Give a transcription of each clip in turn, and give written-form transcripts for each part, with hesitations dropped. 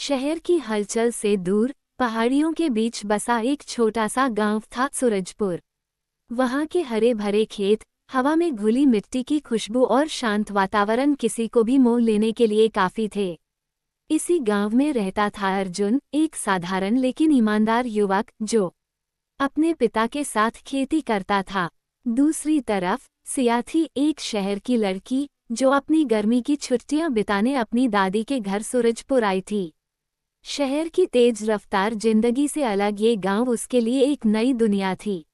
शहर की हलचल से दूर पहाड़ियों के बीच बसा एक छोटा सा गांव था सूरजपुर। वहां के हरे भरे खेत, हवा में घुली मिट्टी की खुशबू और शांत वातावरण किसी को भी मोह लेने के लिए काफी थे। इसी गांव में रहता था अर्जुन, एक साधारण लेकिन ईमानदार युवक जो अपने पिता के साथ खेती करता था। दूसरी तरफ सिया थी, एक शहर की लड़की जो अपनी गर्मी की छुट्टियां बिताने अपनी दादी के घर सूरजपुर आई थी। शहर की तेज रफ्तार जिंदगी से अलग ये गांव उसके लिए एक नई दुनिया थी।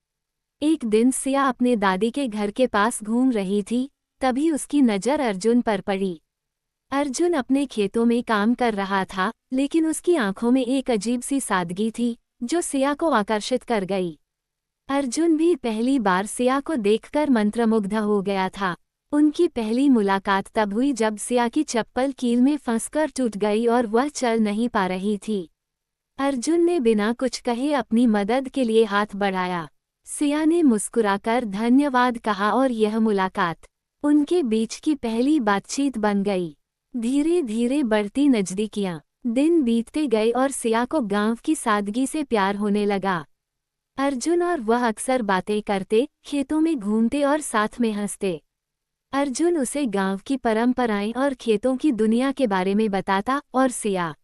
एक दिन सिया अपने दादी के घर के पास घूम रही थी, तभी उसकी नज़र अर्जुन पर पड़ी। अर्जुन अपने खेतों में काम कर रहा था, लेकिन उसकी आंखों में एक अजीब सी सादगी थी जो सिया को आकर्षित कर गई। अर्जुन भी पहली बार सिया को देखकर मंत्रमुग्ध हो गया था। उनकी पहली मुलाकात तब हुई जब सिया की चप्पल कील में फंसकर टूट गई और वह चल नहीं पा रही थी। अर्जुन ने बिना कुछ कहे अपनी मदद के लिए हाथ बढ़ाया। सिया ने मुस्कुराकर धन्यवाद कहा और यह मुलाकात उनके बीच की पहली बातचीत बन गई। धीरे धीरे बढ़ती नज़दीकियां दिन बीतते गए और सिया को गांव की सादगी से प्यार होने लगा। अर्जुन और वह अक्सर बातें करते, खेतों में घूमते और साथ में हंसते। अर्जुन उसे गांव की परंपराएं और खेतों की दुनिया के बारे में बताता और सिया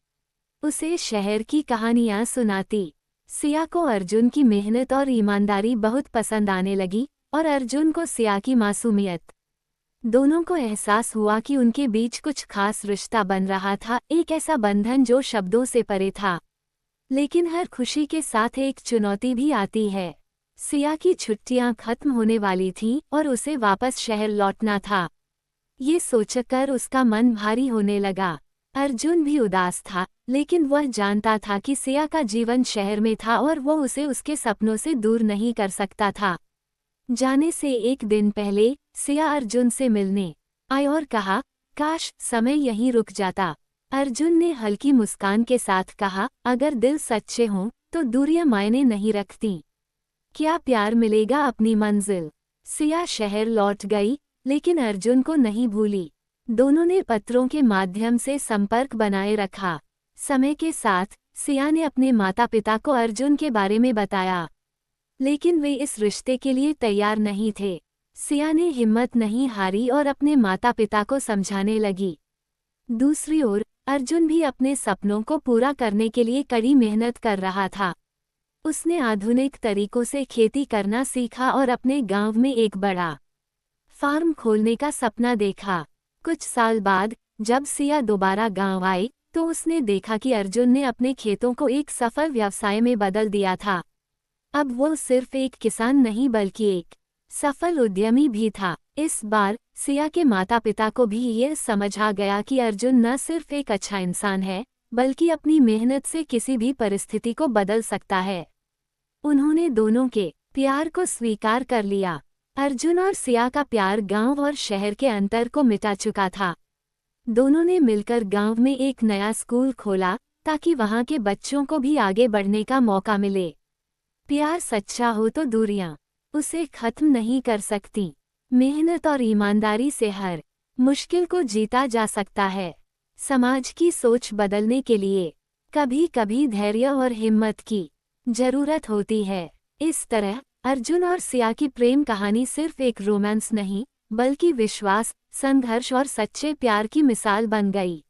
उसे शहर की कहानियां सुनाती। सिया को अर्जुन की मेहनत और ईमानदारी बहुत पसंद आने लगी और अर्जुन को सिया की मासूमियत। दोनों को एहसास हुआ कि उनके बीच कुछ खास रिश्ता बन रहा था, एक ऐसा बंधन जो शब्दों से परे था। लेकिन हर खुशी के साथ एक चुनौती भी आती है। सिया की छुट्टियां खत्म होने वाली थीं और उसे वापस शहर लौटना था। ये सोचकर उसका मन भारी होने लगा। अर्जुन भी उदास था, लेकिन वह जानता था कि सिया का जीवन शहर में था और वो उसे उसके सपनों से दूर नहीं कर सकता था। जाने से एक दिन पहले सिया अर्जुन से मिलने आई और कहा, काश समय यहीं रुक जाता। अर्जुन ने हल्की मुस्कान के साथ कहा, अगर दिल सच्चे हों तो दूरियां मायने नहीं रखती। क्या प्यार मिलेगा अपनी मंजिल। सिया शहर लौट गई, लेकिन अर्जुन को नहीं भूली। दोनों ने पत्रों के माध्यम से संपर्क बनाए रखा। समय के साथ सिया ने अपने माता पिता को अर्जुन के बारे में बताया, लेकिन वे इस रिश्ते के लिए तैयार नहीं थे। सिया ने हिम्मत नहीं हारी और अपने माता पिता को समझाने लगी। दूसरी ओर अर्जुन भी अपने सपनों को पूरा करने के लिए कड़ी मेहनत कर रहा था। उसने आधुनिक तरीकों से खेती करना सीखा और अपने गांव में एक बड़ा फार्म खोलने का सपना देखा। कुछ साल बाद जब सिया दोबारा गांव आई तो उसने देखा कि अर्जुन ने अपने खेतों को एक सफल व्यवसाय में बदल दिया था। अब वो सिर्फ एक किसान नहीं बल्कि एक सफल उद्यमी भी था। इस बार सिया के माता पिता को भी यह समझ आ गया कि अर्जुन न सिर्फ एक अच्छा इंसान है, बल्कि अपनी मेहनत से किसी भी परिस्थिति को बदल सकता है। उन्होंने दोनों के प्यार को स्वीकार कर लिया। अर्जुन और सिया का प्यार गांव और शहर के अंतर को मिटा चुका था। दोनों ने मिलकर गांव में एक नया स्कूल खोला ताकि वहां के बच्चों को भी आगे बढ़ने का मौका मिले। प्यार सच्चा हो तो दूरियां उसे खत्म नहीं कर सकती। मेहनत और ईमानदारी से हर मुश्किल को जीता जा सकता है। समाज की सोच बदलने के लिए कभी कभी धैर्य और हिम्मत की जरूरत होती है। इस तरह अर्जुन और सिया की प्रेम कहानी सिर्फ एक रोमांस नहीं, बल्कि विश्वास, संघर्ष और सच्चे प्यार की मिसाल बन गई।